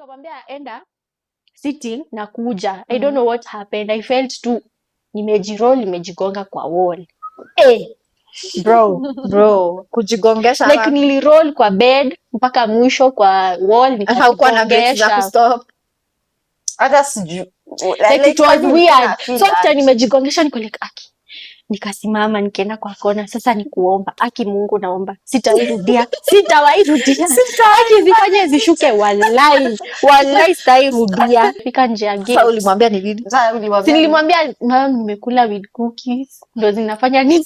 nikamwambia enda sitting na kuja. I don't know what happened. I felt tu nimejigonga kwa wall. Bro, kujigongesha like niliroll kwa bed mpaka mwisho kwa wall haukuwa na breaks za kustop. Hata siju like it was weird. So after nimejigongesha niko like aki. Nikasimama nikaenda kwa kona, sasa nikuomba aki Mungu naomba sitawairudia. Aki zifanye zishuke, wallahi sitairudia. Fika nje ya gate. Sasa ulimwambia ni nini? Nilimwambia mama nimekula with cookies ndo zinafanya nini.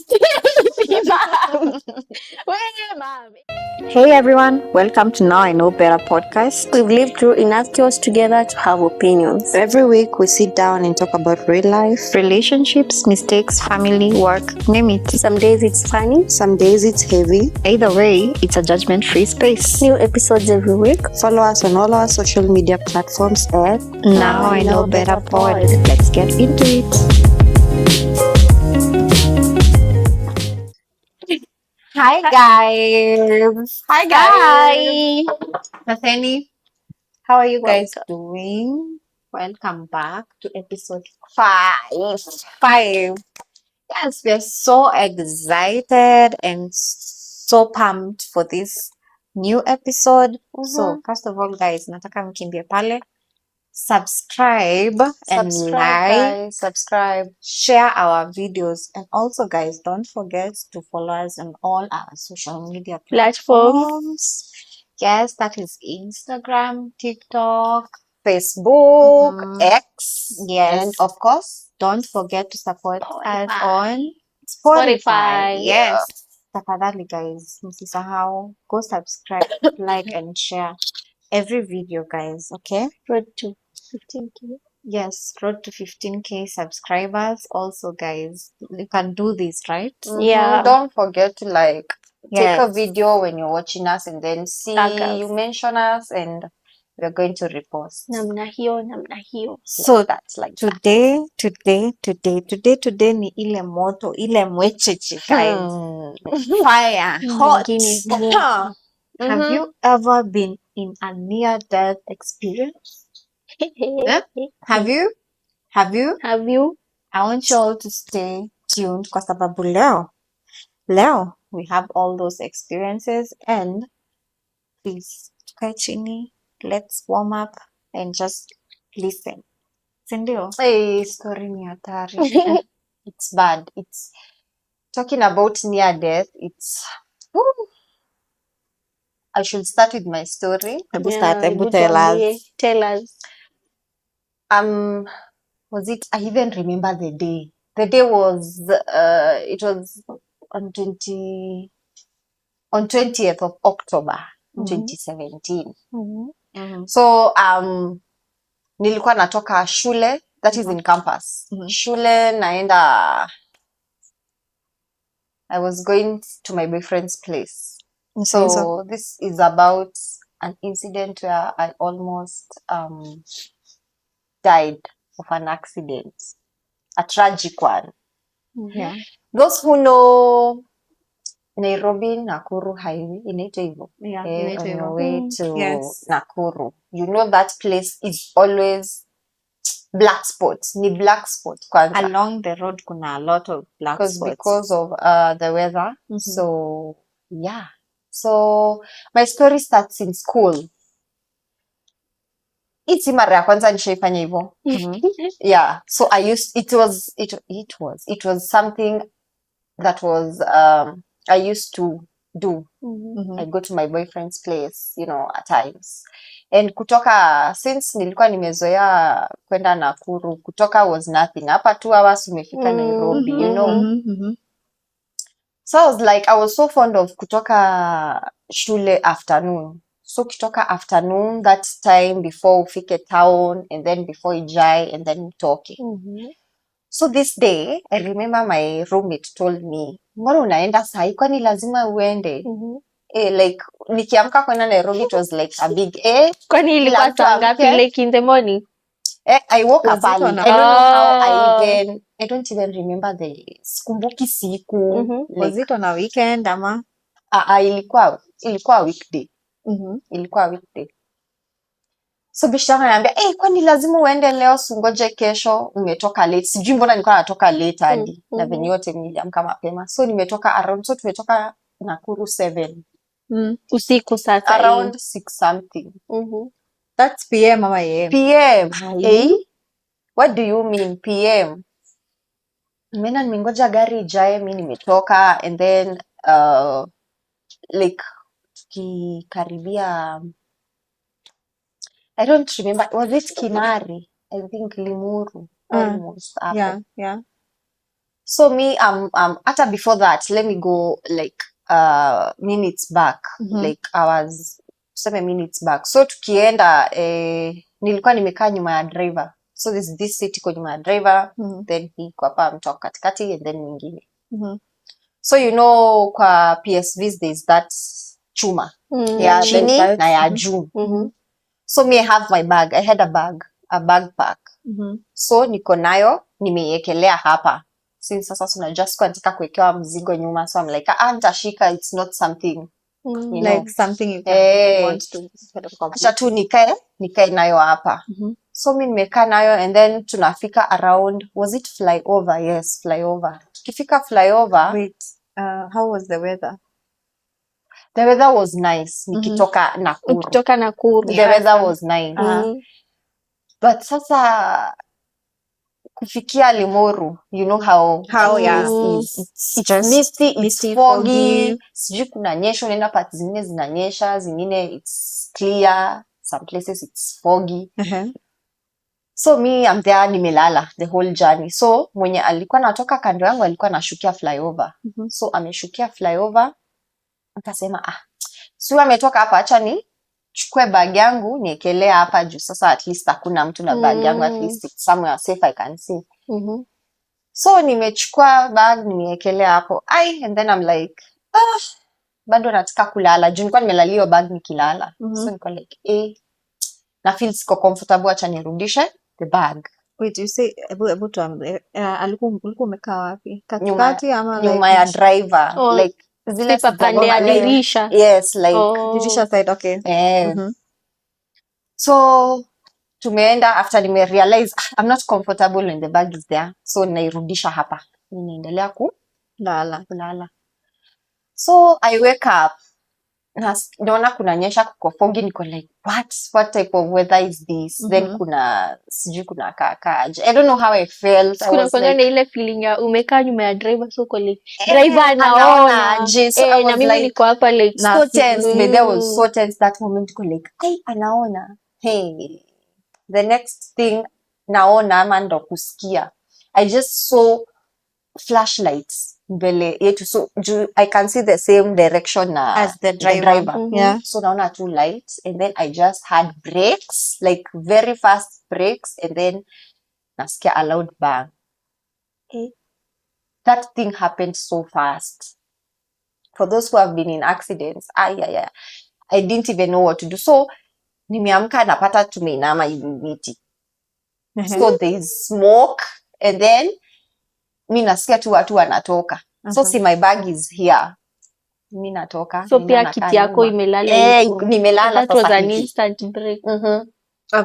Hey everyone, welcome to Now I Know Better podcast. We've lived through enough chaos together to have opinions. Every week we sit down and talk about real life, relationships, mistakes, family, work, name it. Some days it's funny, some days it's heavy. Either way, it's a judgment-free space. New episodes every week. Follow us on all our social media platforms at Now I Know Better Pod. Let's get into it. Hi guys. Hi. Nathani, how are you guys doing? Welcome back to episode 5. Yes, we are so excited and so pumped for this new episode. So first of all guys, nataka mkimbie pale, subscribe and like, subscribe, share our videos, and also guys, don't forget to follow us on all our social media platforms. Yes, that is Instagram, TikTok, Facebook, X, yes, and of course, don't forget to support us on Spotify. Yes, tafadhali guys, msisahau, go subscribe, like and share every video guys, okay? Road to 15K. Yes, road to 15K subscribers. Also guys, you can do this, right? Yeah. Don't forget to like take a Yes. video when you're watching us and then see you mention us and we're going to repost. Namna hiyo. So That's like today ni ile moto, ile mwecheche guys. Fire, hot. Have you ever been in a near death experience? Have you? I want you all to stay tuned kwa sababu leo we have all those experiences, and please tukae chini, let's warm up and just listen. Sindio? Hey, story ni hatari. It's bad. It's talking about near death. It's I should start with my story. Tell us. Was it? I even remember the day. The day was it was on 20th of October 2017. So nilikuwa natoka shule, that is in campus. Shule naenda, I was going to my boyfriend's place. So this is about an incident where I almost died of an accident, a tragic one. Yeah. Those who know Nairobi Nakuru highway, inaitwa hivyo. On your way to Nakuru, you know that place is always black spots. Ni black spots kwanza. Along the road kuna a lot of black spots because of the weather. So yeah. So my story starts in school. It's mara ya kwanza nishaifanya hivyo. Yeah. So it was something that was I used to do. I go to my boyfriend's place, at times. And kutoka, since nilikuwa nimezoea kwenda Nakuru, kutoka was nothing. Hapa 2 hours umefika Nairobi, So I was so fond of kutoka shule afternoon. So kutoka afternoon, that time before ufike town, and then before ijai, and then talking. So this day, I remember my roommate told me, mbona unaenda sahi, kwani lazima uende? Nikiamka kwenda Nairobi, it was like a big Kwani ilikuwa saa ngapi, like in the morning? I woke up early. I don't know how I don't even remember sikumbuki siku. Was it on a weekend ama? Ilikuwa weekday. Ilikuwa weekday. So beshte yangu ananiambia, kwani lazima uende leo, singoje kesho, umetoka late. Sijui mbona nilikuwa natoka late hadi. Na venye yote niliamka mapema. So nimetoka around, so tumetoka Nakuru 7. Usiku sasa. Around 6 something. That's PM ama AM? PM. What do you mean PM? Nimeenda nimengoja gari ijae, mimi nimetoka, and then like tukikaribia, I don't remember, was it Kinari? I think Limuru, almost hapo. Yeah. So me, hata before that, let me go like minutes back. Like I was 7 minutes back. So tukienda, nilikuwa nimekaa nyuma ya driver. So this seat iko nyuma ya driver, then he kwa hapa mtu katikati, and then mwingine. So you know kwa PSVs there's that chuma ya chini na ya juu. So me I have my bag. I had a backpack. So niko nayo nimeiekelea hapa. Since sasa unajua sikuwa nataka kuwekewa mzigo nyuma, so I'm like, nitashika, it's not something you like know, something you can want to acha tu nikae nayo hapa. So mi nimekaa nayo, and then tunafika around, was it flyover? Yes, flyover. Tukifika flyover. Wait, how was the weather? The weather was nice. Nikitoka Nakuru. The weather was nice. But sasa kufikia Limuru, you know how it's misty, it's foggy. Sijui kunanyesha, unaenda part zingine zinanyesha, zingine it's clear, some places it's foggy. So me I'm there, nimelala the whole journey. So mwenye alikuwa natoka kando yangu alikuwa anashukia flyover. So ameshukia flyover, akasema si ametoka hapa, acha ni chukue bag yangu niekelea hapa juu, sasa at least hakuna mtu na bag yangu, at least it's somewhere safe I can see. So nimechukua bag niekelea hapo, and then I'm like bado nataka kulala juu nilikuwa nimelalia bag nikilala. So niko like na feel siko comfortable, acha nirudishe the bag. Wait, you say ebu tuambie, ulikuwa umekaa wapi? Katikati ama nyuma ya driver? Like zile pande ya dirisha. Yes, like dirisha side, okay. So tumeenda, after nime realize I'm not comfortable when the bag is there, so nairudisha hapa, ninaendelea kulala. So I wake up, naona kunanyesha, kuko foggy, niko like what type of weather is this? Then sijui kuna kakaje, I don't know how I felt. Kuna like, ile feeling ya umekaa nyuma ya driver, so like driver anaona so na mimi niko hapa like so tense. But there was so tense that moment, niko like anaona. Hey, the next thing naona ama ndo kusikia, I just saw flashlights mbele yetu, so I can see the same direction as the driver. Yeah. So naona two lights, and then I just had brakes, like very fast brakes, and then nasikia a loud bang. That thing happened so fast. For those who have been in accidents, I didn't even know what to do. So nimeamka napata tumeinama hivi miti. So there is smoke, and then mi nasikia tu watu wanatoka. So see my bag is here. Mi natoka. So pia kiti yako imelala. Nimelala. That was an instant break.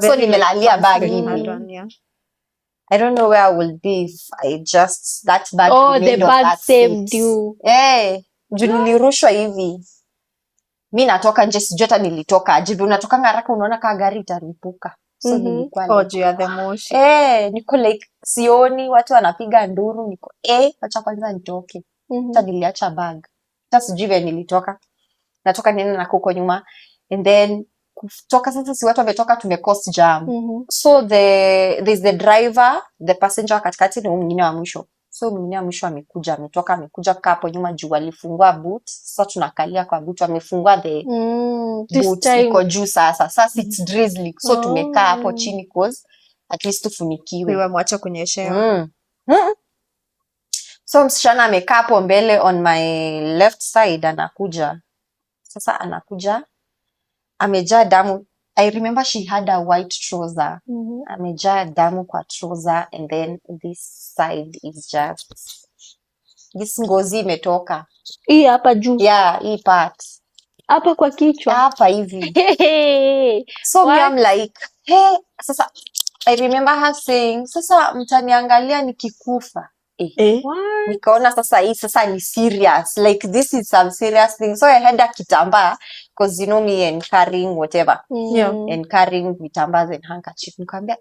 So nimelalia bag hivi. I don't know where I will be if I just that bag. The bag saved you. Juu nilirushwa hivi. Mi natoka nje, sijui hata nilitoka aje. Unatoka haraka, unaona kama gari itaripuka. So nilikuwa juu ya the moshi. Niko like sioni watu wanapiga nduru, niko acha kwanza nitoke. Hata niliacha bag. Hata sijui vile nilitoka. Natoka nini na kuko nyuma, and then kutoka sasa, si watu wametoka, tumecost jam. So there's the driver, the passenger katikati, na mwingine wa mwisho. So mwingine wa mwisho amekuja kukaa hapo nyuma juu alifungua boot. Sasa tunakalia kwa boot, amefungua the boot iko juu sasa. Sasa it's drizzling. So tumekaa hapo chini cause at least tufunikiwe. Wewe mwacha kunyeshewa. So msichana amekaa hapo mbele on my left side, anakuja. Sasa anakuja amejaa damu. I remember she had a white trouser. Amejaa damu kwa trouser, and then this side is just this ngozi imetoka. Hii hapa juu. Yeah, hii part. Hapa kwa kichwa. Hapa hivi. So me I'm like, Hey, sasa I remember her saying, sasa mtaniangalia nikikufa. Nikaona sasa hii sasa ni serious, like this is some serious thing. So I had a kitambaa because you know me and carrying whatever and carrying vitambaa and handkerchief. Nikamwambia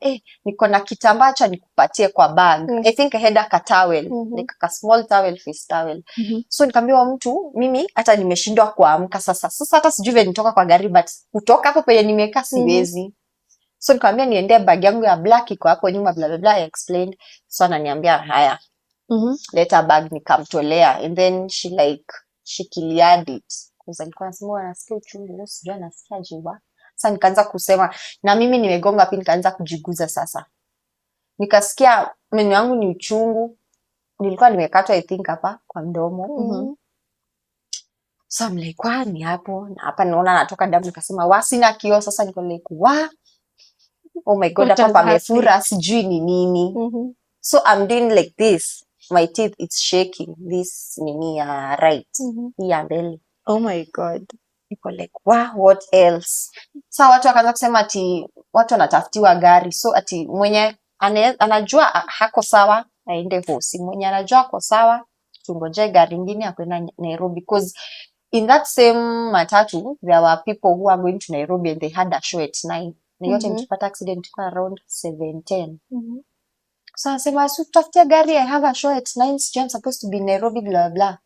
niko na kitambaa cha nikupatie kwa bag. I think I had a towel, like a small towel, face towel. So nikamwambia mtu, mimi hata nimeshindwa kuamka sasa hata sijui vile nitoka kwa gari, but kutoka hapo penye nimekaa siwezi. So nikamwambia niende bag yangu ya black iko hapo nyuma, blah blah blah, I explained. So ananiambia haya, leta bag, nikamtolea, and then she cleared it because alikuwa anasema anasikia uchungu, leo sijui anasikia jiwa. Sasa nikaanza kusema na mimi nimegonga hapo, nikaanza kujiguza. Sasa nikasikia meno yangu ni uchungu, nilikuwa nimekatwa I think hapa kwa mdomo. So I'm like, kwani hapo na hapa naona natoka damu. Nikasema sina kioo. Sasa niko like oh my god, hapa pamefura, sijui ni nini. So I'm doing like this, my teeth it's shaking, this nini ya right ya mbele. Oh my god, niko like what else. So watu wakaanza kusema ati watu wanatafutiwa gari, so ati mwenye anajua hako sawa aende hosi, mwenye anajua ako sawa tungoje gari nyingine ya kwenda Nairobi, because in that same matatu there were people who are going to Nairobi and they had a show at 9. Na yote mtupata accident kwa around 7:10. So anasema tutafutia gari, I have a show at 9, so I'm supposed to be in Nairobi, blah blah.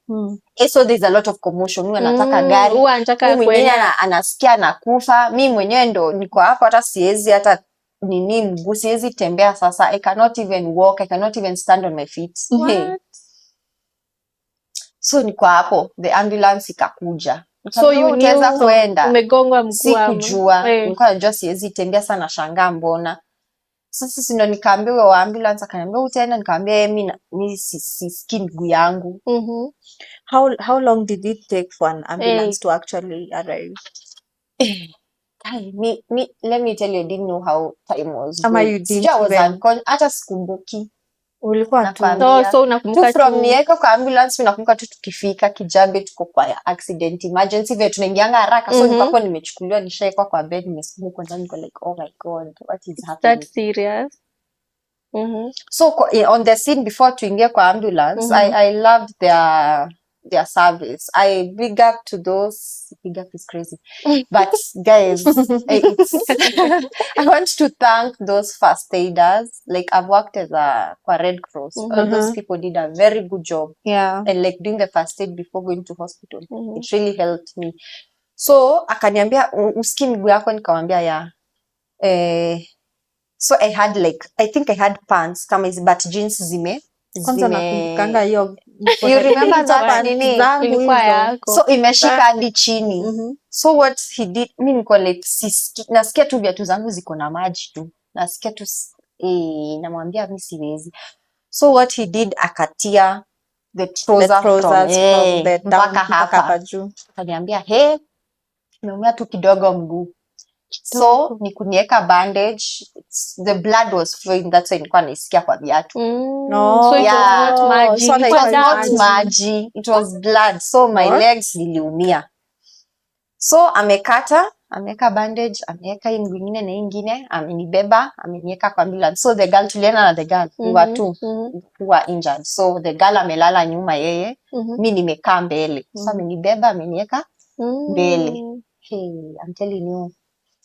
So there's a lot of commotion. Huyu anataka gari, huyu anataka kwenda, anasikia nakufa. Mimi mwenyewe ndo niko hapo, hata siwezi hata nini mguu, siwezi tembea sasa. I cannot even walk, I cannot even stand on my feet. So niko hapo, the ambulance ikakuja. So you unaweza kwenda, umegongwa mguu? Sikujua, nilikuwa najua siwezi tembea sana, shangaa mbona. Sasa sino nikaambiwa wa ambulance, akaniambia utaenda, nikaambia mimi sisikii miguu yangu. How long did it take for an ambulance to actually arrive? Let me tell you, I didn't know how time was. Ama you didn't hata sikumbuki. Ulikuwa tu so unakumbuka tu from nieko kwa ambulance, nakumbuka tu tukifika Kijambe tuko kwa accident emergency, vile tunaingianga haraka. So nikapo nimechukuliwa, nishaekwa kwa bed, nimesikia kwa ndani, like oh my god, what is happening? That's serious. So on the scene before tuingie kwa ambulance, I loved their service. I big up to those, big up is crazy, but guys, I want to thank those first aiders. Like I've worked as kwa Red Cross. Those people did a very good job. And like doing the first aid before going to hospital, it really helped me. So akaniambia usikii miguu yako, nikamwambia so I had I think I had pants kama hizi, but jeans zime kwanza nakumbukanga hiyo. You remember that nini ilikuwa yako? So imeshika hadi chini. So what he did, mimi niko like nasikia tu viatu zangu ziko na maji tu, nasikia tu namwambia mimi siwezi. So what he did, akatia the trousers from the down hapa juu, akaniambia nimeumia tu kidogo mguu. So ni kunieka bandage, the blood was flowing, that's why nilikuwa naisikia kwa viatu. So it was not magic. So it was not magic, it was blood. So my legs ziliumia. So ameka bandage, ameweka hii mwingine na ingine, amenibeba, ameniweka kwa ambulance. So the girl, tulienda na the girl, we were two who were injured. So the girl amelala nyuma yeye, mimi nimekaa mbele. So amenibeba, ameniweka mbele. Hey, I'm telling you,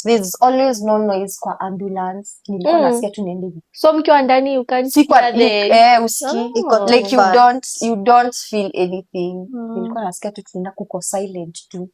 there's always no noise kwa ambulance. Nilikuwa nasikia tu niende. So mkiwa ndani you can't hear the uski. Like you don't feel anything. Nilikuwa nasikia tu tunaenda kuko silent tu.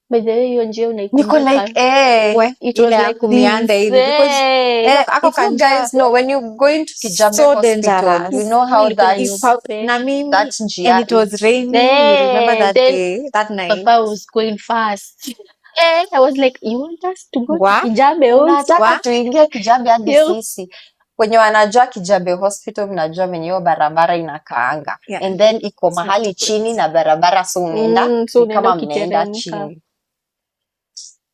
By the way, hiyo njia unaikumbuka. Niko like it was like kumianda hivi because ako can guys know when you going to Kijambe so hospital, dangerous. You know how that is. Na mimi that njia, and it was raining. You remember that day, that night? Papa was going fast. I was like, you want us to go to Kijambe? Unataka tuingie Kijambe hadi sisi. Wenye wanajua Kijambe hospital, mnajua venye hiyo barabara inakaanga. And then iko mahali chini na barabara, so unaenda kama mnaenda chini.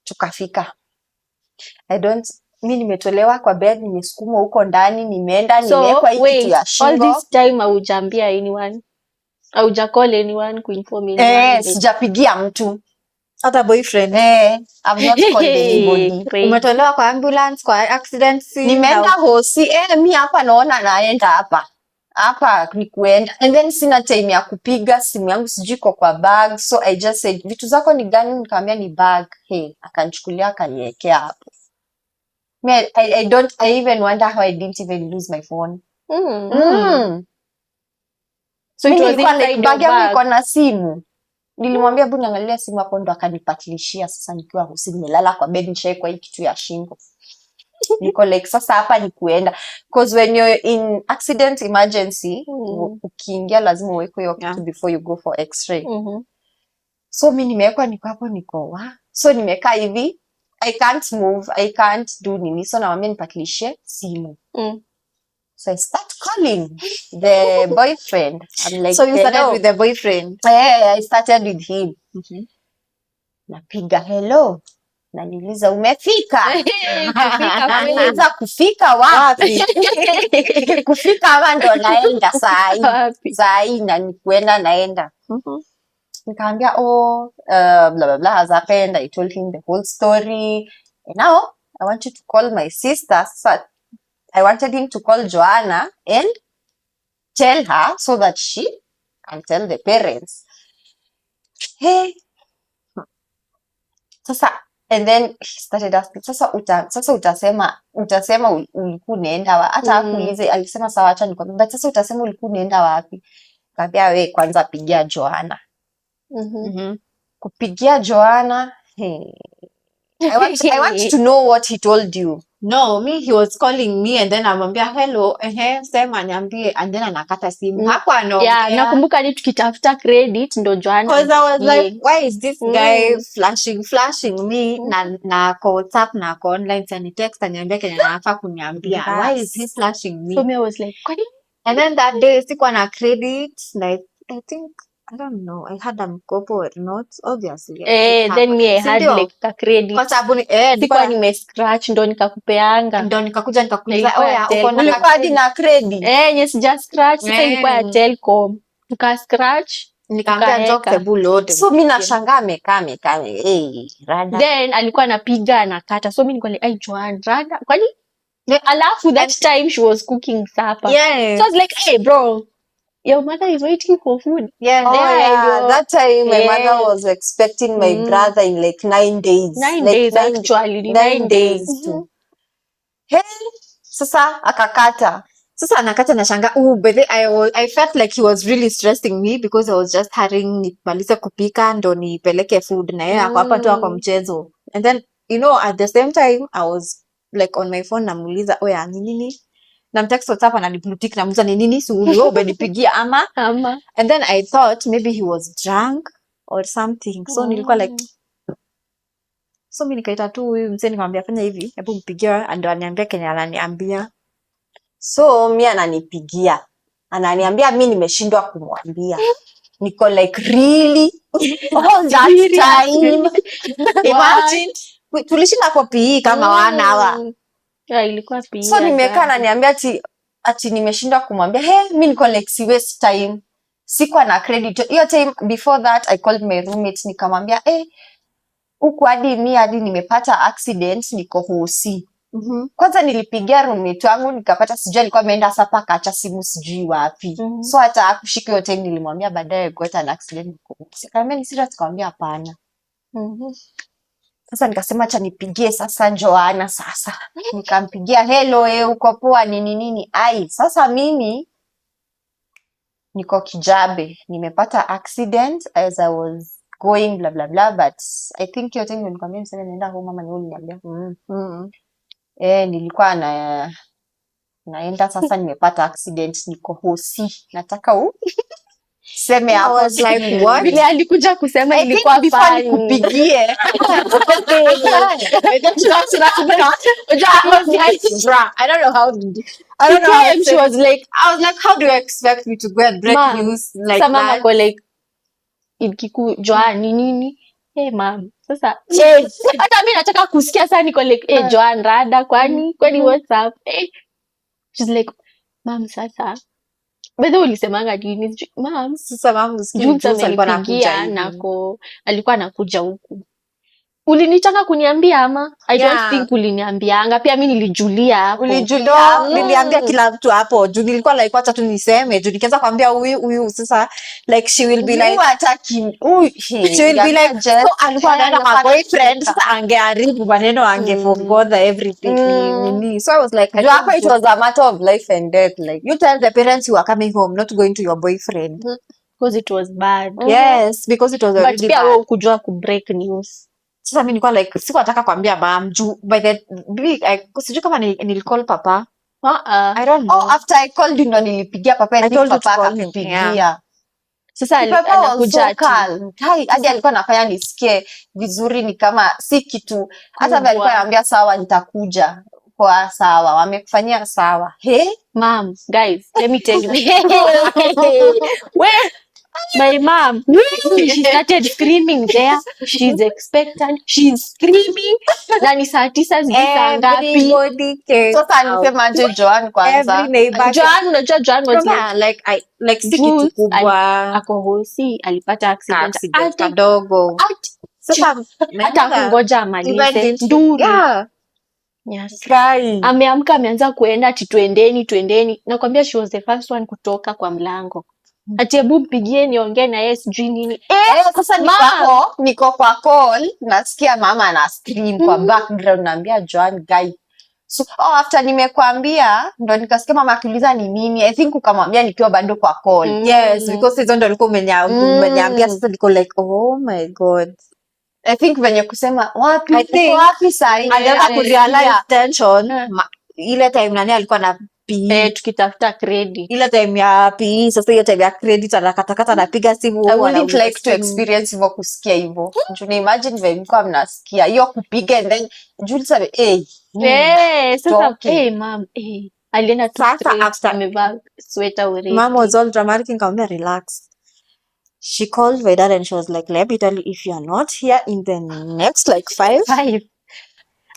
Tukafika. Mimi nimetolewa kwa bed, nimesukumwa huko ndani, nimeenda nimewekwa hii kitu ya shingo. All this time haujambia anyone? Hauja call anyone kuinform anyone? Sijapigia mtu. Hata boyfriend. I've not called anybody. Crazy. Umetolewa kwa ambulance, kwa accident scene. Nimeenda hosi, mi hapa naona naenda hapa ni kuenda, and then sina time ya kupiga simu yangu, sijui iko kwa bag, so I just said vitu zako ni gani? Nikamwambia ni bag. Akanichukulia akaniwekea hapo. I even wonder how I didn't even lose my phone. So it was inside your bag yangu bag. iko na simu. Nilimwambia hebu niangalia simu hapo, ndo akanipatilishia. Sasa nikiwa hosi nimelala kwa bed, nishaikwa hii kitu ya shingo. Niko like sasa hapa ni kuenda, because when you're in accident emergency ukiingia lazima uwekwe hiyo kitu before you go for x-ray. So mi nimewekwa, niko hapo so nimekaa hivi, I can't move, I can't do nini, so namwambia nipatilishie simu. So I start calling the boyfriend. I'm like, so you started with the boyfriend? I started with him. Napiga hello, naniuliza umefika? Naweza kufika wapi? Kufika ama ndo naenda saa hii na nikuenda naenda. Nikamwambia blah blah blah has happened. I told him the whole story. And now I want you to call my sister. So I wanted him to call Joanna and tell her so that she can tell the parents. Sasa, and then he started asking, sasa utasema ulikuwa unaenda wapi? Hata hakuulize, alisema sawa, acha nikwambie, but sasa utasema ulikuwa unaenda wapi? Kaambia wewe kwanza pigia Joanna. Kupigia Joanna, I want to know what he told you. No, he was calling me and then amwambia hello, sema niambie, and then anakata simu. Hapo anaongea. Nakumbuka ni tukitafuta credit ndo Joanna. Because I was like, why is this guy flashing me na kwa WhatsApp na kwa online, and text aniambia Kenya anafaa kuniambia. Why is he flashing me? So me I was like, kwani? And then that day sikuwa na credit, like I think I don't know, I had a mkopo or not, obviously. Then me I had like a credit. Kwa sababu sikuwa nime scratch ndo nikakupeanga. Ndo nikakuja nikakuuliza, uko na kadi na credit? Yes, just scratch. Sasa ilikuwa ya Telcom. Tuka scratch. Nikaambia drop the bull load. So mimi nashangaa amekaa. Rada. Then alikuwa anapiga anakata. So mimi nilikuwa like, ai Joanna, Rada. Kwani? Alafu that time she was cooking supper. Yes. So I was like, hey bro, your mother is waiting for food. Yes. That time my mother was expecting my brother in like 9 days. 9 days actually. 9 days too. Sasa akakata. Sasa anakata na shanga. But I felt like he was really stressing me because I was just hurrying nimalize kupika ndo nipeleke food na yeye hapa tu kwa mchezo. And then at the same time I was like on my phone namuuliza oya nini? Namtext WhatsApp ananiblue-tick namuuliza nini? Si wewe umenipigia ama? And then I thought maybe he was drunk or something. So nilikuwa like so mimi nikaita tu huyu mzee nikamwambia fanya hivi, hebu mpigie ndo aniambia Kenya ananiambia. So mimi ananipigia. Ananiambia mimi nimeshindwa kumwambia. Niko like really? All that time. Imagine. Tulishinda kwa PE kama 1 hour. Ilikuwa PE. So nimekaa ananiambia ati nimeshindwa kumwambia. Mimi niko like si waste time. Sikuwa na credit. Hiyo time before that I called my roommate nikamwambia huku hadi nimepata accident niko hosi. Kwanza nilipigia roommate wangu nikapata sijui alikuwa ameenda sapa akaacha simu sijui wapi. So hata hakushika hiyo time, nilimwambia baadaye got an accident. Nikamwambia ni serious, nikamwambia hapana. Sasa nikasema acha nipigie sasa Joanna sasa. Nikampigia hello uko poa nini. Sasa mimi niko Kijabe, nimepata accident as I was going blah blah blah, but I think hiyo time nikamwambia mseme naenda home mama ni uliniambia. Nilikuwa naenda sasa nimepata accident niko hosi. Nataka seme hapo. I was like what? Vile alikuja kusema ilikuwa fine. Nikupigie. I don't know how she was like, I was like, how do you expect me to go and break news like that? Mama ko like ikiku Joanna nini? Mom. Sasa hata mimi nataka kusikia sana niko like Joanna Rada kwani what's up? She's like mom sasa bado ulisemanga nini? Mom sasa mom alikuwa anakuja huku. Ulinitaka kuniambia ama? I don't Yeah. think uliniambianga. Pia mimi nilijulia hapo. Ulijulia. Niliambia kila mtu hapo juu nilikuwa like wacha tu niseme juu nikianza kuambia huyu sasa like she will be like she will be like so alikuwa anaenda kwa boyfriend sasa angeharibu maneno angeforgot everything nini. So I was like It was a matter of life and death. Like, you tell the parents you are coming home, not going to your boyfriend. Because it was bad. Yes, because it was But already pia wewe bad. ukujua ku break news. Sasa mimi nilikuwa like sikuwa nataka kuambia mom juu by the sijui kama nilicall papa. I don't know. after I called you ndo nilipigia papa. I told you to papa call him. akakupigia. Sasa Papa was so anakuja calm. Hadi alikuwa anafanya nisikie vizuri, ni kama si kitu. Hata vile alikuwa ananiambia sawa nitakuja. Kwa sawa, wamekufanyia sawa. Mom, guys, let me tell you. Where my mom, she started screaming there. She's expectant. She's screaming. Na ni saa 9 saa ngapi? Everybody came. Sasa nisemaje Joan kwanza? Every neighbor. Joan, unajua Joan was like si kitu kubwa. Ako hosi, alipata accident. Kadogo. Sasa hata kungoja amalize nduru. Yes. Ameamka ameanza kuenda ati twendeni. Nakwambia she was the first one kutoka kwa mlango. Ati hebu mpigie niongee na yeye sijui nini. Sasa niko kwa call, nasikia mama ana scream kwa background, naambia Joan guy. So after nimekwambia ndo nikasikia mama akiuliza ni nini. I think ukamwambia nikiwa bado kwa call. Yes, because hizo ndo alikuwa umeniambia sasa niko like oh my god. I think venye kusema wapi sahi. Alianza kurealize tension. Ile time nani alikuwa na PE tukitafuta credit. Ile time ya PE sasa hiyo time ya credit anakatakata anapiga simu. I wouldn't like to experience hivyo, kusikia hivyo. Juu imagine venye mko mnasikia hiyo kupiga and then Julie sabe sasa mom alienda tu after amevaa sweater already. Mom was all dramatic, nikamwambia relax. She called my dad and she was like, let me tell you, if you are not here in the next like 5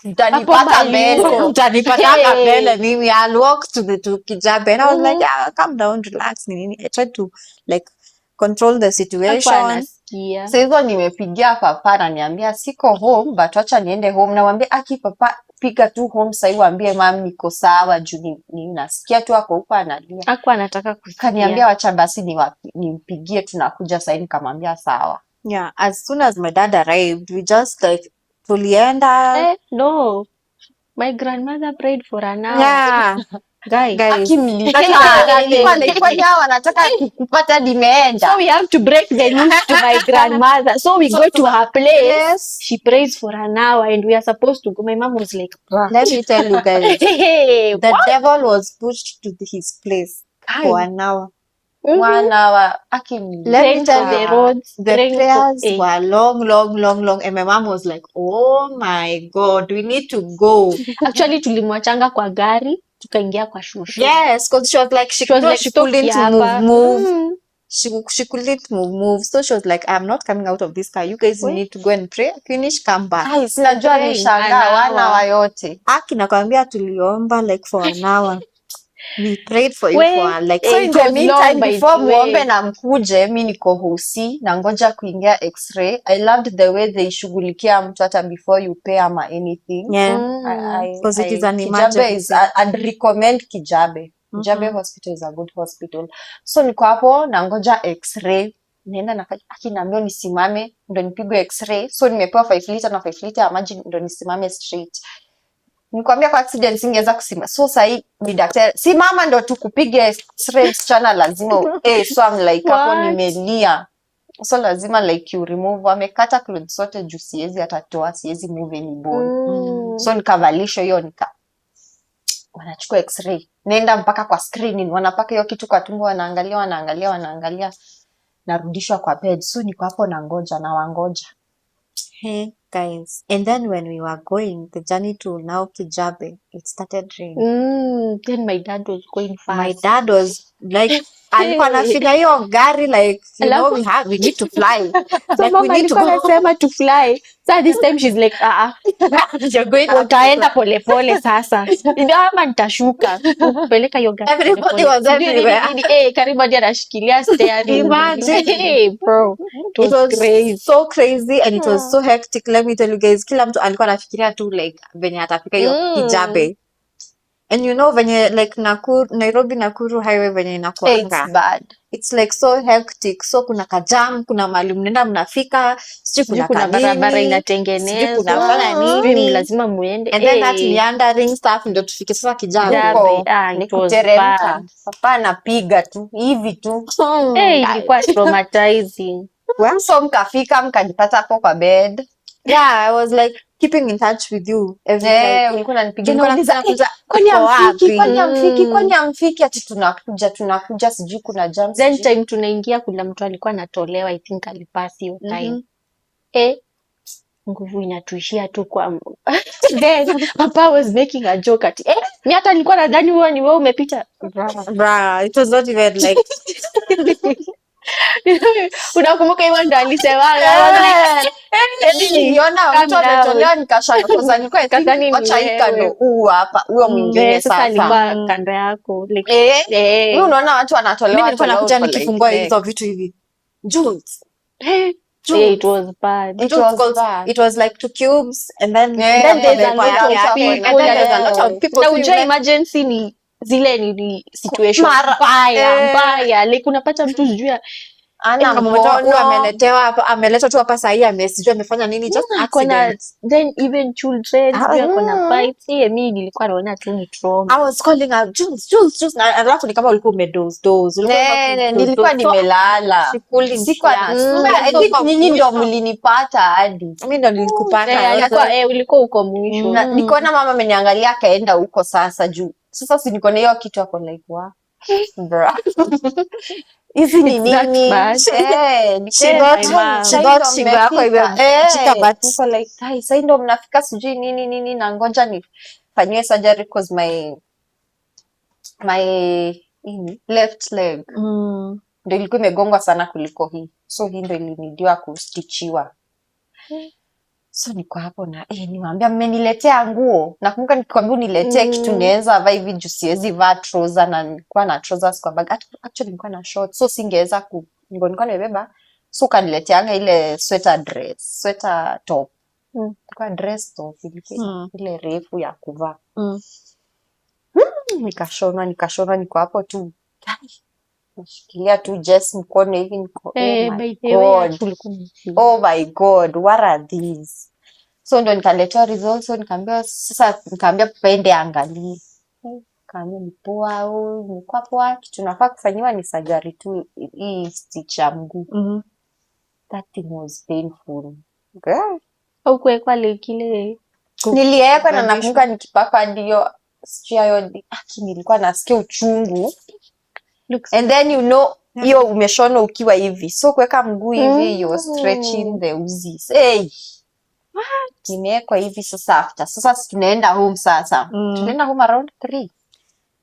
utanipata mbele mimi. I'll walk to Kijabe and I was like, yeah, calm down, relax. I tried to like control the situation. So hivyo nimepigia papa na niambia siko home but acha niende home. Namwambia papa piga tu home sasa, waambie mama niko sawa juu nasikia tu ako huko analia. Hakuwa anataka kusikia. Kaniambia wacha basi nimpigie tunakuja sasa. Nikamwambia sawa. Yeah, as soon as my dad arrived, we just like tulienda. No. My grandmother prayed for an hour. Yeah. Guys. Wanataka kupata dimeenda. So we have to break the news to my grandmother. So we go to her place. Yes. She prays for an hour and we are supposed to go. My mom was like, let me tell you guys, the devil was pushed to his place for an hour. 1 hour. Let me tell you, the prayers were long, and my mom was like, oh my god, we need to go. Actually tulimwachanga kwa gari tukaingia kwa shushu. Yes, because she was like she couldn't move. She couldn't move. So she was like, I'm not coming out of this car. You guys need to go and pray. Finish, come back. Sinajua nishangaa 1 hour yote. Nakwambia tuliomba like for an hour. We prayed for you for like so in the meantime before muombe na mkuje, mi niko hosi na ngoja kuingia x-ray. I loved the way they shughulikia mtu hata before you pay ama anything. Because it is an emergency. I'd recommend Kijabe. Kijabe hospital is a good hospital. So niko hapo na ngoja x-ray. Naenda na akiniambia nisimame ndo nipigwe x-ray. So nimepewa 5 liter na 5 liter ya maji ndo nisimame straight. Nikwambia kwa accident singeweza kusimama. So sahi ni daktari. Si mama ndo tukupige x-ray msichana lazima. So I'm like hapo nimelia. So lazima like you remove. Wamekata clothes zote juu siwezi atatoa, siwezi move any bone. So nikavalishwa hiyo wanachukua x-ray. Nenda mpaka kwa screening. Wanapaka hiyo kitu kwa tumbo, wanaangalia. Narudishwa kwa bed. So niko hapo na wangoja. Hey guys, and then when we were going the journey to now Kijabe, it started raining. Then my dad was going fast. My dad was like alikuwa anafinya hiyo gari like we need to fly. So Like, we mama need to alikuwa go. anasema to fly. So this time she's like You're going up. utaenda polepole sasa. Ama nitashuka. Kupeleka hiyo gari. Everybody was everywhere. Karibu hadi anashikilia steering. Imagine. Hey, bro. It was so crazy and it was so hectic. Let me tell you guys, kila mtu alikuwa anafikiria tu like venye atafika hiyo Kijabe. And you know venye like Nairobi Nakuru highway venye inakuanga. It's bad. It's like so hectic. So kuna kajam, kuna mahali mnaenda mnafika, sijui kuna barabara inatengenezwa. sijui kunafanya nini. Lazima muende. And then that meandering stuff ndio tufike sasa Kijabe. Ni kuteremka. Papa anapiga tu hivi tu. Ilikuwa traumatizing. So mkafika mkajipata hapo kwa bed. Yeah, I was like keeping in touch with you every time. Ulikuwa unanipigia kwani amfiki ati tunakuja sijui kuna jam. Then time tunaingia kuna mtu alikuwa anatolewa, I think alipasi hiyo time. Nguvu inatuishia tu kwa then papa was making a joke ati mimi hata nilikuwa nadhani wewe ni wewe umepita. Bruh, it was not even like unakumbuka hiyo ndo alisema niliona mtu ametolewa nikashanga kwanza nilikuwa acha ikano hapa huyo mwingine sasa alikuwa kando yako wewe unaona watu wanatolewa. Mimi nilikuwa nakuja nikifungua hizo vitu hivi Jules. It was bad. It was like 2 cubes and then there's a lot of people. Now ujua emergency ni zile ni situation mbaya like unapata mtu sijui ana mmoja ameletwa tu hapa sahii amesijui amefanya nini just accident. Then even children kuna fights. Mimi nilikuwa naona tu ni trauma. I was calling her Jules na alafu ni kama ulikuwa umedoze. Nilikuwa nimelala. Nyinyi ndio mlinipata hadi. Mimi ndio nilikupata. Ulikuwa uko mwisho. Nikaona mama ameniangalia akaenda huko sasa juu. Sasa si niko na hiyo kitu hapo like wa. Bra. Hizi ni nini? Sasa ndio mnafika sijui nini na ngoja nifanywe surgery cause my left leg ndio ilikuwa imegongwa sana kuliko hii. So hii ndio ilinidiwa kustitchiwa. So niko hapo na niwaambia mmeniletea nguo. Nakumbuka nikikwambia uniletee kitu niweza vaa hivi juu siwezi vaa trouser na nilikuwa na trousers kwa bag. Actually nilikuwa na shorts so singeweza nilikuwa nimebeba. So kanileteanga ile sweater top. Kwa dress top ile refu ya kuvaa. Nikashona niko hapo tu. Nashikilia tu just mkono hivi niko oh my god what are these. So ndo nikaletewa results. So nikaambia pende angalie. Kaambia ni poa au niko poa, kitu nafaa kufanyiwa ni surgery tu hii stitch ya mguu. That thing was painful. Girl. Au kuwekwa kile niliwekwa na nakumbuka nikipaka ndio nilikuwa nasikia uchungu. And then hiyo umeshona ukiwa hivi. So kuweka mguu hivi you stretching the uzis. Nimewekwa hivi sasa after. Sasa tunaenda home sasa. Tunaenda home around 3.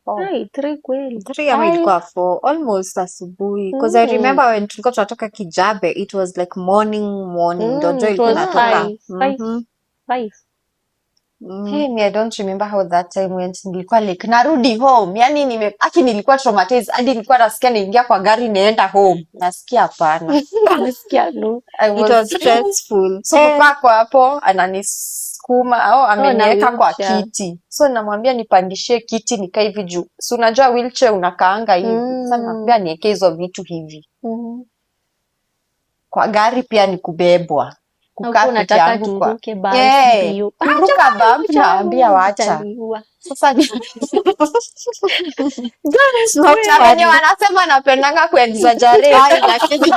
3 kweli. 3 ama ilikuwa 4 almost asubuhi. Because I remember when tulikuwa tunatoka Kijabe it was like morning ndio joy ilikuwa inatoka. 5. I don't remember how that time went. Nilikuwa like narudi home. Yani nilikuwa traumatized. Hadi nilikuwa nasikia naingia kwa gari naenda home. Nasikia hapana. Nasikia no. It was stressful. So papa kwa hapo ananisukuma au ameniweka kwa kiti. So namwambia nipandishie kiti nikae hivi juu. So unajua wheelchair unakaanga hivi. Sasa namwambia niweke hizo vitu hivi. Kwa gari pia ni kubebwa. Unataka turuke basi kuruka bump naambia wacha sasa wenye wanasema napendanga kuexaggerate lakini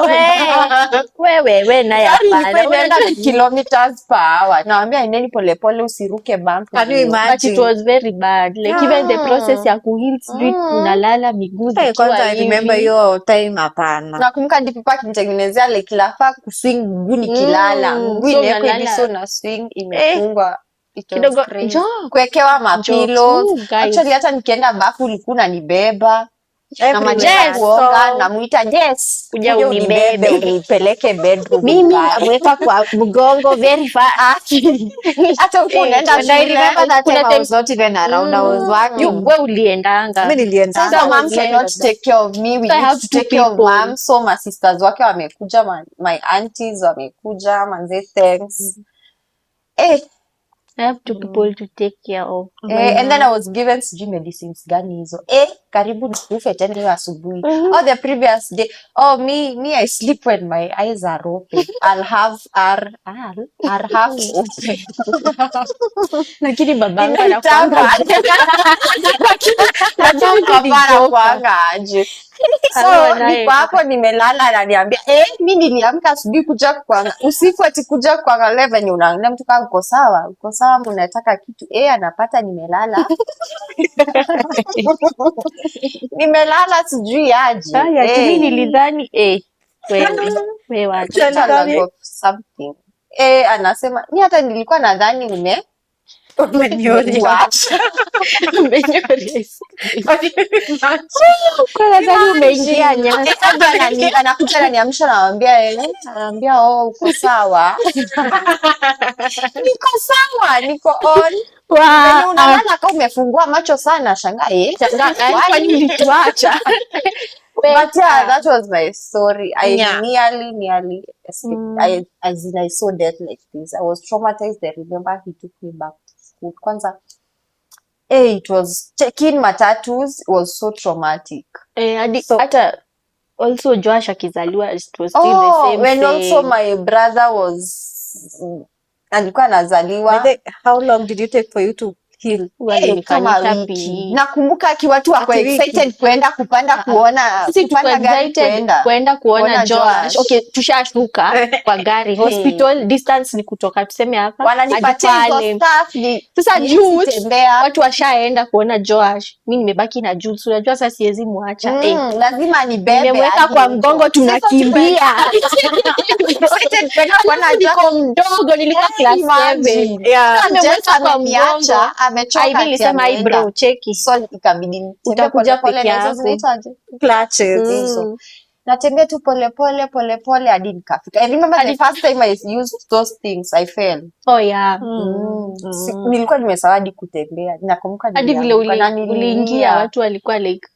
wewe naye hapana unaenda kilometers per hour naambia endeni polepole usiruke bump. Can you imagine? But it was very bad like even the process ya kuheal street unalala miguu zikiwa kwanza I remember hiyo time hapana. Nakumbuka ndipo papa kinitengenezea like lafaa kuswing mguu nikilala mguu ile hivi so na swing imefungwa It was Kidogo crazy. njoo. Kuwekewa mapillows. Njoo, guys. Actually hata nikienda bafu ulikuwa unanibeba. Namaliza Yes. kuoga namuita Jess, Kuja kuja unibebe. unipeleke bedroom. Mimi ukae. namweka kwa mgongo very fast. Hata huko unaenda And I shule. Remember that kuna time I was not even around. I was working. wewe uliendanga. Mimi nilienda. Sasa mom was cannot left. take care of me. We So I need have to two take care of people. mom. So my sisters wake wamekuja, my aunties wamekuja, manze thanks. I have two people to take care of. And then I was given sijui medicines gani hizo. Karibu nikufe tena hiyo asubuhi. The previous day. Me I sleep when my eyes are open. I'll have half open. Lakini babangu Inaitangwa. Lakini papa anakuanga aje. So niko hapo nimelala ananiambia mi niliamka asubuhi kuja kuanga usiku ati kuja kuangalia venye unaangalia mtu kama uko sawa mnataka kitu anapata nimelala nimelala sijui aje mimi nilidhani wewe wacha something anasema ni hata nilikuwa nadhani umeniacha kwa nadhani umeingia nyasi. Anakuja ananiamsha ananiambia uko sawa niko sawa niko on unalala kama umefungua macho sana shangaa kwani nilituacha. But yeah, that was my story. I nearly escaped. I saw death like this. I was traumatized. I remember he took me back to school. Kwanza, it was checking matatus. It was so traumatic. Hata also Josh akizaliwa, it was still the same when thing. Also my brother was alikuwa anazaliwa. How long did it take for you to heal? Kama wiki. Nakumbuka akiwa tu ako excited kuenda kupanda kuona kuenda kuona Josh. Okay, tushashuka kwa gari. Hospital distance ni kutoka tuseme hapa. Wananipatia stuff ni sasa Jules watu washaenda kuona Josh. Mimi nimebaki na Jules. Unajua sasa siwezi muacha. Lazima nibebe. Nimemweka kwa mgongo tunakimbia. Excited kwenda kuona Josh mdogo nilikuwa class 7. Nimemweka kwa mgongo. Amechoka nilisema hii bro cheki. So ikabidi utakuja peke yako. Clutches. Natembea tu pole pole hadi nikafika. I remember the first time I used those things I fell. Nilikuwa nimesawadi kutembea. Nakumbuka hadi vile uliingia watu walikuwa like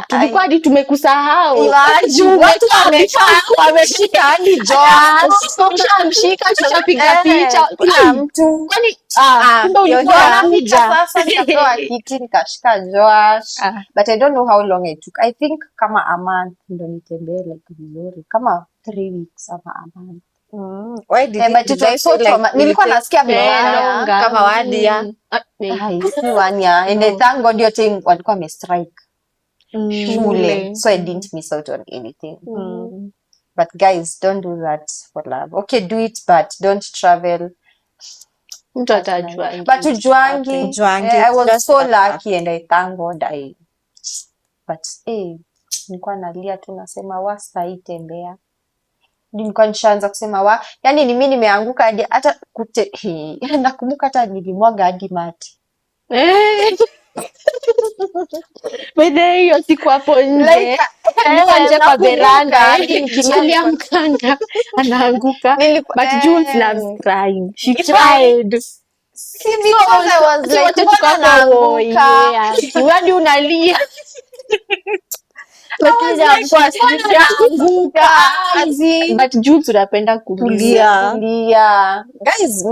tulikuwa hadi tumekusahau. Watu wameshika hadi Josh. Ushamshika tushapiga picha. Kila mtu. Kwani kumbe ulikuwa unakuja. Sasa nikapewa kiti nikashika Josh. But I don't know how long it took. I think kama a month ndo nitembee like vizuri. Kama 3 weeks ama a month. Why did it was so nilikuwa nasikia mbaya kama wadia. Si wania. And thank God your team walikuwa wamestrike. Shule. So I didn't miss out on anything. But guys, don't do that for love. Okay, do it, but don't travel. Mtu atajua. But ujuangi. I was so lucky and I thank God but nilikuwa nalia tu nasema wastaitembea. Nilikuwa nishaanza kusema yani ni mimi nimeanguka hadi hata nakumbuka hata nilimwaga hadi mati. Bede hiyo siku hapo nje. Nje kwa veranda nikilia mkanga anaanguka. But Jules loves crying. She tried. Because I was like naanguka. Hadi unalia. But Jules unapenda kulia. Guys,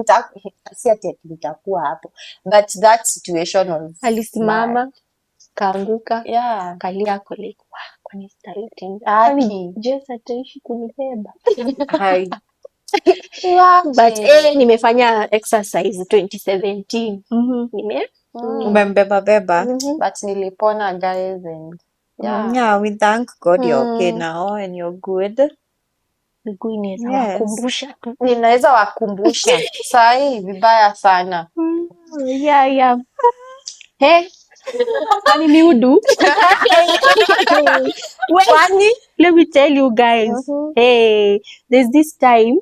si ati nitakuwa hapo. But that situation was alisimama kaanguka. Kalia like kwani sitaki. Jess ataishi kunibeba. But nimefanya exercise 2017. Umembeba beba. But nilipona guys and we thank God you're okay now and you're good. Miguu inaweza wakumbusha tu. Ninaweza wakumbusha. Sahi vibaya sana. Kwani miudu? Let me tell you guys. There's this time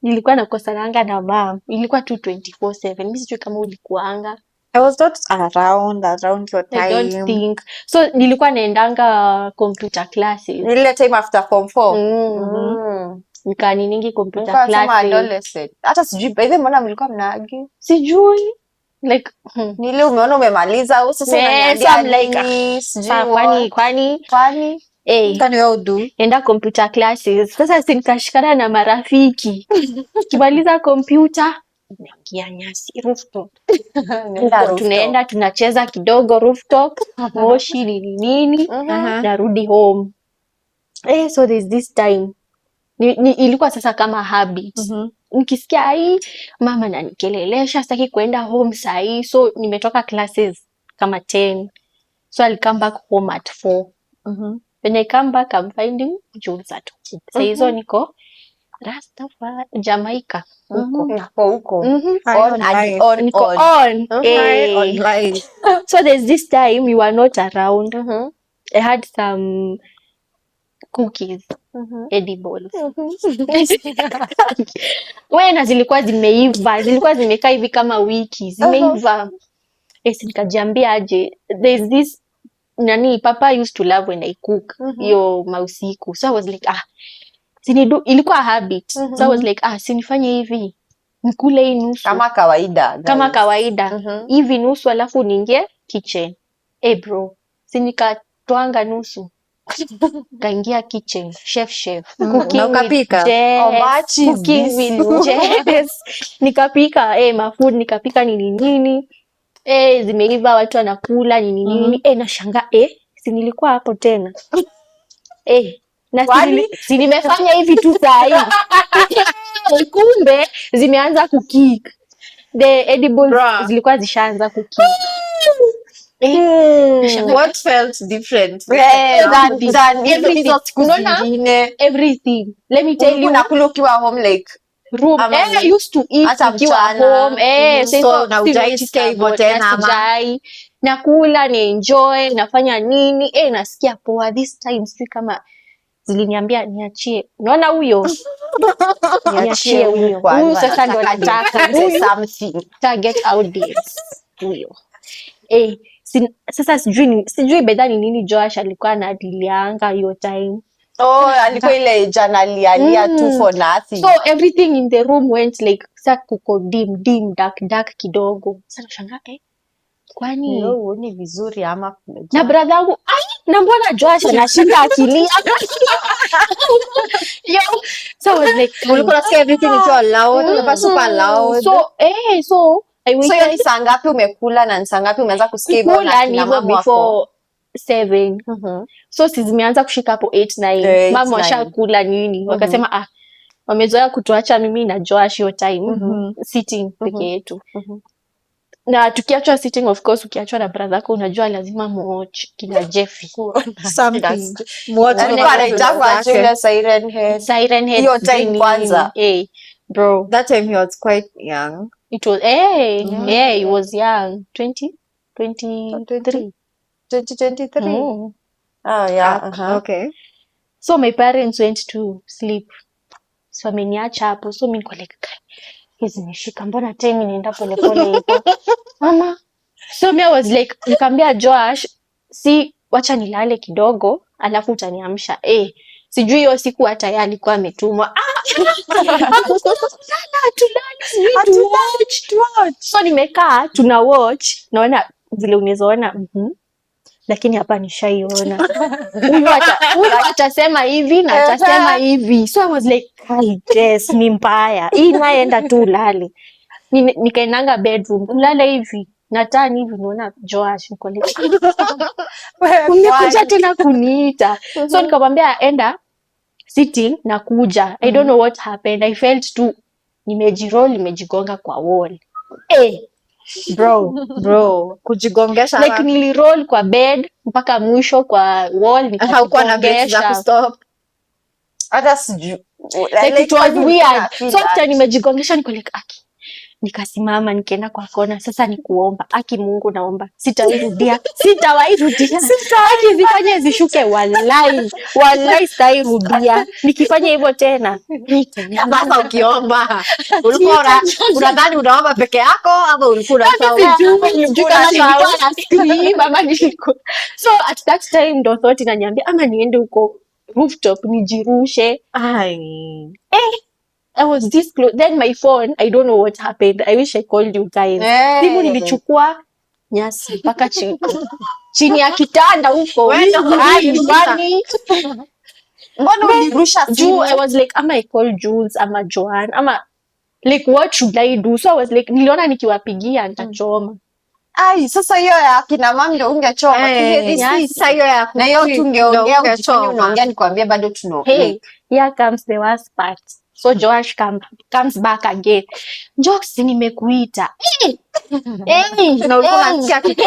nilikuwa nakosananga na mom. Ilikuwa tu 24/7. Mimi sijui kama ulikuanga. I was not around your time. I don't think. So nilikuwa naendanga computer classes. Ile time after form 4. Nikaniningi computer Nilikuwa nasema classes. adolescent. Hata sijui by the way mbona mlikuwa mnaargue? Sijui. Like Nile umeona umemaliza au sasa unaniambia nini? Sijui kwani Can you all do? enda computer classes. Sasa sinikashikana na marafiki. Kimaliza computer naingia nyasi rooftop. Tunaenda tunacheza kidogo rooftop. Moshi nini. Narudi home. So there's this time. Ilikuwa sasa kama habit. Nikisikia mama ananikelelesha sitaki kuenda home sahi, so nimetoka classes kama 10, so I'll come back home at 4. When I come back I'm finding Jules at home. Sasa hizo niko Rastafari Jamaica huko online. So there's this time you were not around. I had some cookies, edibles. Wena zilikuwa zimeiva, zilikuwa zimekaa hivi kama wiki, zimeiva. Nikajiambia aje, there's this papa used to love when I cook hiyo mausiku. So I was like ilikuwa a habit. So I was like sinifanye hivi, nikule hii nusu kama kawaida hivi nusu alafu niingie kitchen. Bro, sinikatwanga nusu kaingia kitchen, chef cooking with Jess. Nikapika mafood, nikapika nini zimeiva, watu wanakula nini. Nashanga si nilikuwa hapo tena na si nimefanya hivi tu saa hii. Kumbe zimeanza kukick, the edibles zilikuwa zishaanza kukick. What felt different than everything. Let me tell you, unakula ukiwa home like room. I used to eat ukiwa home. So na ujaisikia hivyo tena sijai. Nakula ni enjoy, nafanya nini nasikia poa. This time sijui kama ziliniambia niachie. Unaona huyo? Niachie huyo. Sasa ndo nataka something target audience huyo. Sasa sijui bedha ni nini Joash alikuwa anadilianga hiyo time. Alikuwa ile janalia tu for nothing. So everything in the room went like kuko dim dark kidogo. Sasa nashangaa kwani uone vizuri ama na brother wangu na mbona Joash anashinda akilia. So I was like ulikuwa unasikia everything is loud, super loud. So ni saa ngapi umekula na ni saa ngapi umeanza kusikia hivyo na kina mama before 7. So si zimeanza kushika hapo 8-9. Mama washakula nini. Wakasema wamezoea kutuacha mimi na Joash hiyo time sitting peke yetu. Na tukiachwa sitting, of course ukiachwa na brother yako unajua lazima muwatch kina Jeffy something. Siren Head hiyo time kwanza. Bro, that time he was quite young. It was he was young. 2023. Okay. So my parents went to sleep, so ameniacha hapo. So mimi niko like hizi nishika, mbona time inaenda polepole hivyo mama. So I was like, nikamwambia Joash, si wacha nilale kidogo alafu utaniamsha. Sijui hiyo siku hata yeye alikuwa ametumwa tulale. So nimekaa tuna watch, naona vile unezoona lakini hapa nishaiona huyu atasema hivi na atasema hivi. So I was like yes, ni mbaya hii, naenda tu ulale. Nikaendanga bedroom kulala hivi na tani hivi, naona Joash niko like umekuja tena kuniita. So nikamwambia enda sitting na kuja. I don't know what happened, I felt tu nimejigonga kwa wall. Bro, kujigongesha like niliroll kwa bed mpaka mwisho kwa wall, haukuwa na break za kustop. Hata sijui like it was weird. So after nimejigongesha niko like Nikasimama nikaenda kwa kona, sasa ni kuomba, aki Mungu naomba sitawairudia. Aki zifanye zishuke, wallahi sitairudia. Nikifanya hivyo tena Sasa ukiomba ulikuwa unadhani unaomba peke yako ama ulikuwa so at that time ndo thought inaniambia ama niende huko rooftop nijirushe. I was this close. Then my phone, I don't know what happened. I wish I called you guys. Simu nilichukua nyasi mpaka chini ya kitanda huko. Mbona ulirusha simu? I was like, am I call Jules ama Joanne ama like what should I do? So I was like, niliona nikiwapigia nitachoma. Ai, sasa hiyo ya kina mama ndio ungechoma. Sasa hiyo ya na hiyo tungeongea unaongea nikwambia bado tunaongea. Hey, here comes the worst part. So Joash comes back again. Jokes, nimekuita. Na ulikuwa unasikia kitu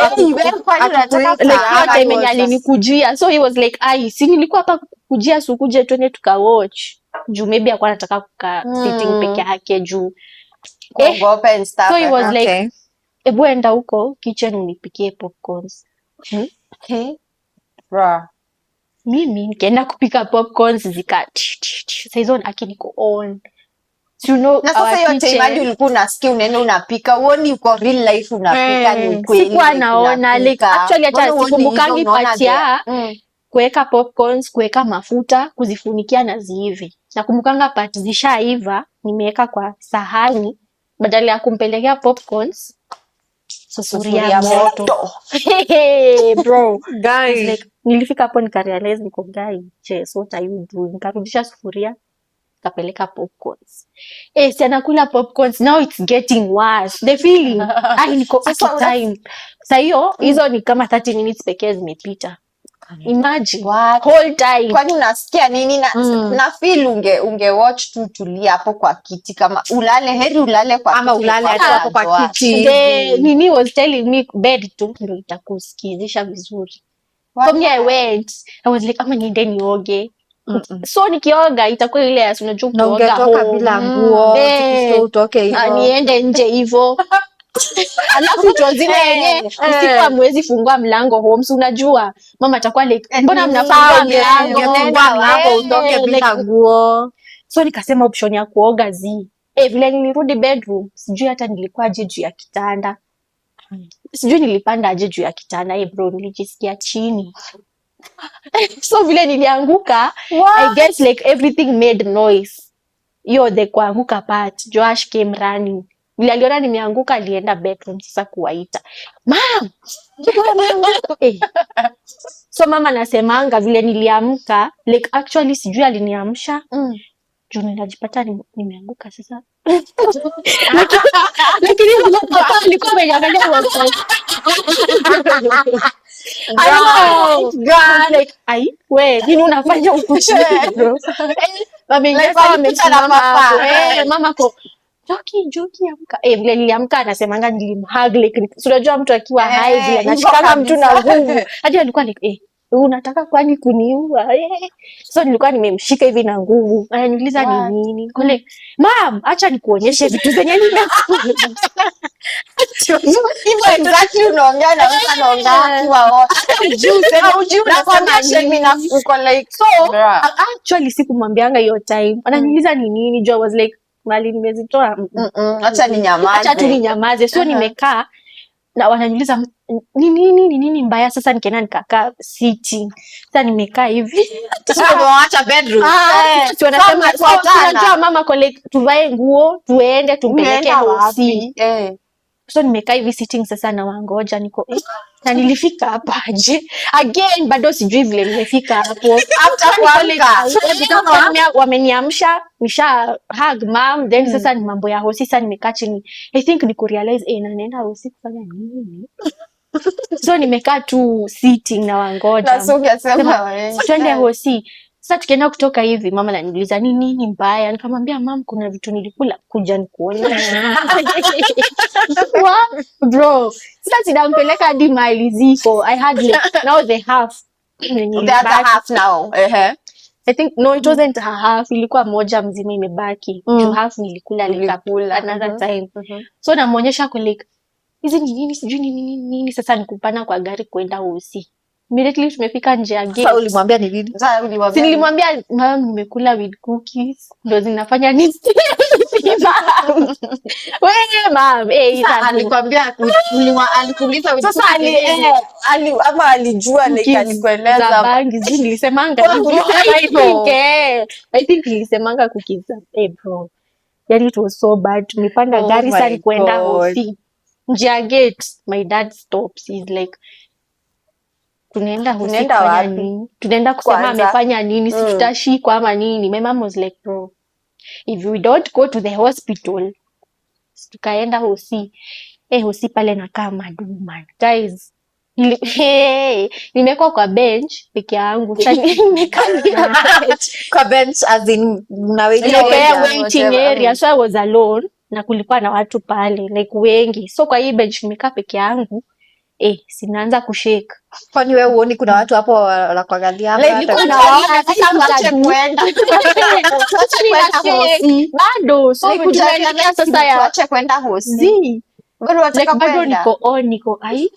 alikujia. So he was like, ai, si nilikuwa hapa kukujia, sukuje twende tukawatch. Juu maybe alikuwa anataka kukaa sitting peke yake juu. Kuogopa and stuff. So he was like, ebu enda huko kitchen unipikie popcorns. Mimi nikaenda kupika popcorns saizo aki niko on. You know, na sasa hiyo time ulikuwa unasikia unaenda unapika, uoni uko real life unapika ni ukweli. Sikuwa naona like actually hata sikumbukangi pati ya kuweka popcorns, kuweka mafuta, kuzifunikia na ziive. Nakumbukanga pati zishaiva nimeweka kwa sahani badala ya kumpelekea popcorns sufuria moto. Bro, guys, like nilifika hapo nikarealize niko guys, what are you doing? Nikarudisha sufuria kapeleka popcorns. Si anakula popcorns, now it's getting worse. The feeling niko at time. Sasa hizo ni kama 30 minutes pekee zimepita. Imagine whole time. Kwani unasikia nini na feel unge watch tu tulia hapo kwa kiti kama heri ulale kwa ama kiti ulale hapo kwa kiti. Nini was telling me bed tu ndio itakusikizisha vizuri. For me I went, I was like ama niende nioge. So nikioga itakuwa ile ya unajua kuoga ungetoka bila nguo, utoke hivyo. Niende nje hivyo. Alafu hizo zile yenyewe usiku mwezi fungua mlango home, unajua mama atakuwa like mbona mnafungua mlango utoke bila nguo. So nikasema option ya kuoga vile nilirudi bedroom sijui hata nilikuwa aje juu ya kitanda. Sijui nilipanda aje juu ya kitanda. Bro, nilijisikia chini. So vile nilianguka, I guess like everything made noise. The kuanguka part, Joash came running. Vile aliona nimeanguka alienda bedroom sasa kuwaita. Mom! So mama nasemanga vile niliamka, like actually sijui aliniamsha. Juu ninajipata nimeanguka sasa. Lakini papa alikuwa amenyangalia wako. God, like, nini unafanya huku chini bro? Mama ko Joki amka. Vile niliamka anasemanga nilimhug like unajua mtu akiwa high vile anashikanga mtu na nguvu. Hadi alikuwa like unataka kwani kuniua? So nilikuwa nimemshika hivi na nguvu. Ananiuliza ni nini? Kole, mom, acha nikuonyeshe vitu zenye nimefanya. Hivyo exactly unaongea na mtu anaongea kwa uko like so actually sikumwambianga hiyo time. Ananiuliza ni nini? Jo was like mali nimezitoa. Acha ninyamaze. Acha tu ninyamaze. So nimekaa na wananiuliza nini mbaya. Sasa nikaenda nikakaa sitting. Sasa nimekaa hivi. Sasa unaacha bedroom. Tunajua mama collect tuvae nguo tuende tumpeleke hosi. So nimekaa hivi sitting sasa na wangoja niko na nilifika hapa aje again bado sijui vile nimefika hapo after kuamka wameniamsha nisha hug mom then sasa ni mambo ya hosi. Sasa nimekaa chini I think niko realize na naenda hosi kufanya nini. So nimekaa tu sitting na wangoja na so ungesema wewe twende hosi. Sasa tukienda kutoka hivi mama ananiuliza nini mbaya, nikamwambia mom kuna vitu nilikula kuja nikuonyesha. Bro, sasa sinampeleka hadi mali ziko. I had like now the half. The other half now. I think no, it wasn't a half, ilikuwa moja mzima imebaki. Juu half nilikula like another time. So namuonyesha kwa like hizi ni nini sijui ni nini. Sasa nikupana kwa gari kwenda Hosi. Immediately tumefika nje ya gate. Sasa ulimwambia ni nini? Si nilimwambia mama nimekula with cookies. Ndio zinafanya nini? Wewe mama, alikwambia alikuuliza sasa ama alijua like alikueleza bangi nilisemanga I think nilisemanga cookies bro. Yani it was so bad. Tumepanda gari sasa kwenda Hosi. Nje ya gate my dad stops, he's like tunaenda Hosi kufanya nini? Tunaenda kusema amefanya nini? Si tutashikwa ama nini? My mom was like bro, if we don't go to the hospital, tukaenda Hosi. Hosi pale nakaa maduma. Guys, nimekuwa kwa bench peke yangu. Kwa bench as in waiting area. So I was alone na kulikuwa na watu pale like wengi. So kwa hii bench nimekaa peke yangu. Sinaanza kushake. Kwani wewe uoni kuna watu hapo wanakuangalia hapa? Bado so kujaelekea sasa ya tuache kwenda Hosi. Bado niko ai.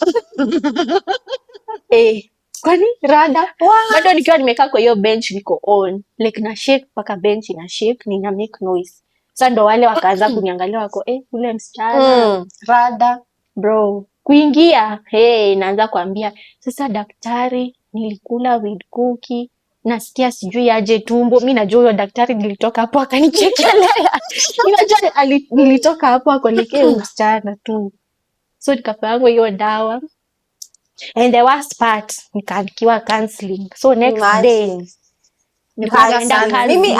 Kwani rada? Bado nikiwa nimekaa kwa hiyo bench niko on. Like na shake paka bench na shake nina make noise. Sasa ndo wale wakaanza kuniangalia wako ule msichana. Rada bro. Kuingia, naanza kuambia sasa daktari nilikula with cookie. Nasikia sijui aje tumbo. Mimi najua huyo daktari nilitoka hapo akanichekelea. Ninajua nilitoka hapo akolekea msichana tu. So nikapewa hiyo dawa. And the worst part nikaandikiwa counseling. So next day mimi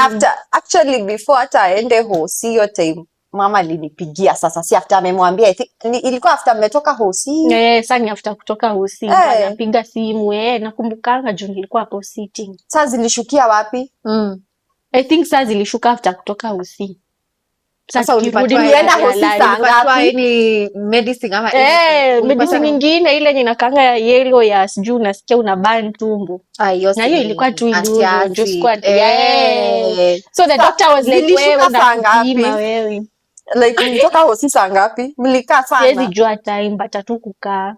actually before hata aende Hosi hiyo time mama alinipigia sasa, si after amemwambia ilikuwa after mmetoka Hosi. Sasa ni after kutoka Hosi. Anapiga simu nakumbukanga juu nilikuwa hapo sitting. Sasa zilishukia wapi? I think sasa zilishuka after kutoka Hosi. Sasa ulienda Hosi saa ngapi? Ni medicine ama medicine nyingine ile ninakanga ya yellow ya sijui unasikia una burn tumbo. Na hiyo ilikuwa tu ndio squad. So the doctor was like wewe unapima wewe. Like mlitoka Hosi saa ngapi? Mlikaa sana? Siwezi jua time but tu kukaa.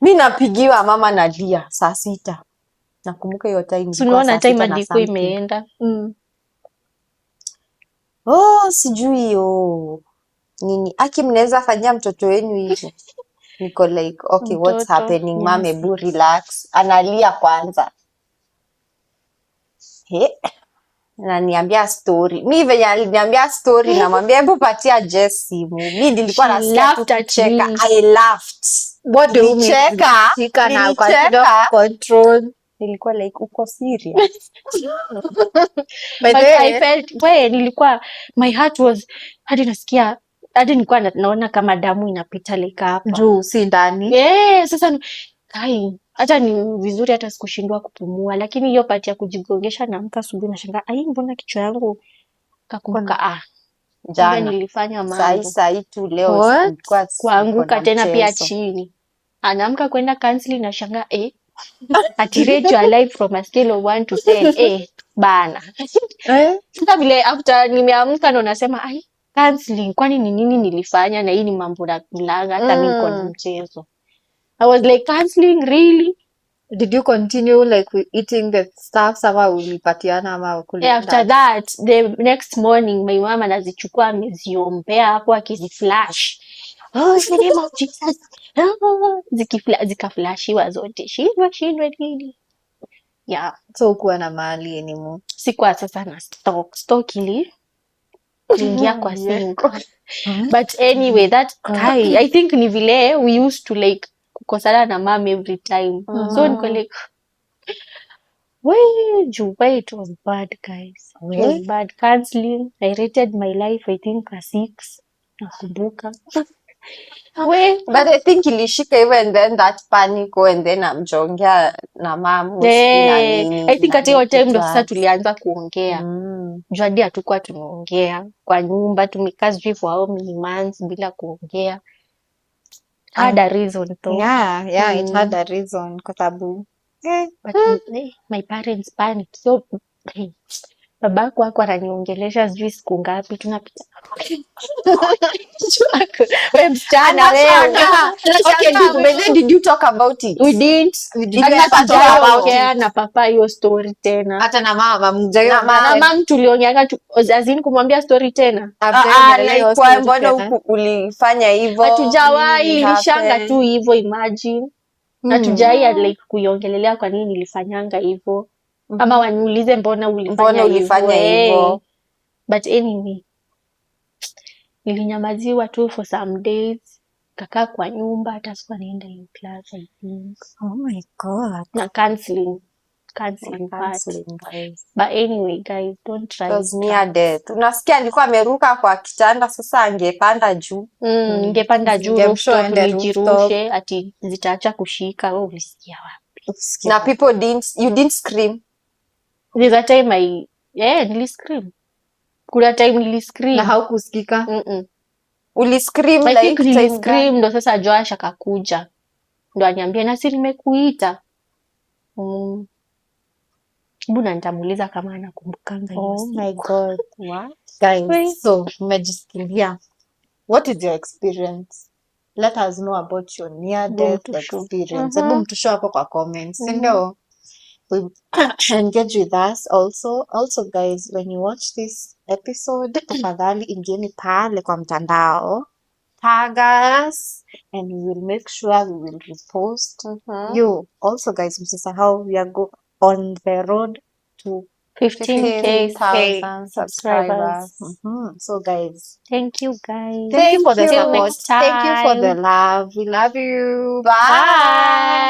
Mimi napigiwa mama nalia saa 6. Nakumbuka hiyo time. Tunaona time ndiko imeenda. Sijui hiyo nini aki mnaweza fanyia mtoto wenu hivyo. Niko like okay mtoto, what's happening? Yes. Mama ebu relax. Analia kwanza. Na niambia story. Mimi venye aliniambia story namwambia hebu patia Jess simu. Mimi nilikuwa nasikia kucheka. I laughed. What do you mean? Nilicheka. Control. Nilikuwa like uko serious. But I felt nilikuwa my heart was hadi nasikia hadi nilikuwa naona kama damu inapita like hapa juu si ndani. Sasa hata ni vizuri hata sikushindwa kupumua, lakini hiyo pati ya kujigongesha na amka asubuhi nashangaa mbona kichwa yangu kakumbuka jana nilifanya mambo sai tu leo kuanguka tena pia chini. Anaamka kwenda counseling na shangaa ati rate your life from a scale of 1 to 10. Bana. Sasa vile after nimeamka ndo nasema counseling kwani ni nini nilifanya na hii ni mambo na kulanga hata mimi niko na mchezo. I was like counseling really? Did you continue like eating the stuff sama ulipatiana ama kule? After that the next morning my mama anazichukua ameziombea hapo akiziflash. In the name of Jesus. Zikaflashiwa zote. Shindwe nini? So kuwa na mali anymore. Sikuwa sasa na stock ili kuingia kwa singo. But anyway, that I think ni vile we used to like kukosana na mom every time. So niko like it was bad guys. It was bad. Counseling. I rated my life I think a 6. Nakumbuka. But I think ilishika even then that panic and then amjongea na mamu I think at hiyo time ndo sasa tulianza kuongea. Hadi hatukuwa tunaongea kwa nyumba, tumekaa sijui for how many months bila kuongea. Had a reason though. Yeah, it had a reason kwa sababu But my parents panic. So babako wako ananiongelesha sijui siku ngapi tunapita. We msichana wewe. Okay, did you talk about it? We didn't. Did you ever talk about Hatujaongea it? na papa hiyo story tena. Hata na mama mjayo Na mama tuliongeanga tu azini kumwambia story tena. Like kwa mbona ulifanya hivyo? Hatujawahi ilishanga tu hivyo, imagine. Hatujawahi like kuiongelelea kwa nini nilifanyanga hivyo. Ama waniulize mbona ulifanya hivyo. But anyway, nilinyamaziwa tu for some days. Kakaa kwa nyumba, hata sikuwa naenda in class, I think. Oh my God. Na counseling part. But anyway, guys, don't try. It was near death. Unasikia alikuwa ameruka kwa kitanda, sasa angepanda juu. Ningepanda juu rooftop nijirushe, ati zitaacha kushika. Wewe ulisikia wapi? Na you didn't scream. There's a time niliscream. Kuna time niliscream. Na haukusikika? Uliscream I like think niliscream ndo sasa Joash akakuja. Ndo aniambia Nasi nimekuita. Mbona nitamuuliza kama anakumbukanga hiyo. Oh my God. What? Guys, so mmejisikia. What is your experience? Let us know about your near death experience. Hebu mtushow hapo kwa comments. Ndio. Engage with us also. Also guys, when you watch this episode, tafadhali ingieni pale kwa mtandao, tag us and we will make sure we will repost you. Also guys, msisahau we are on the road to 15,000 subscribers. So guys, thank you guys. Thank you for the Till support. next time. Thank you for the love. We love you. Bye.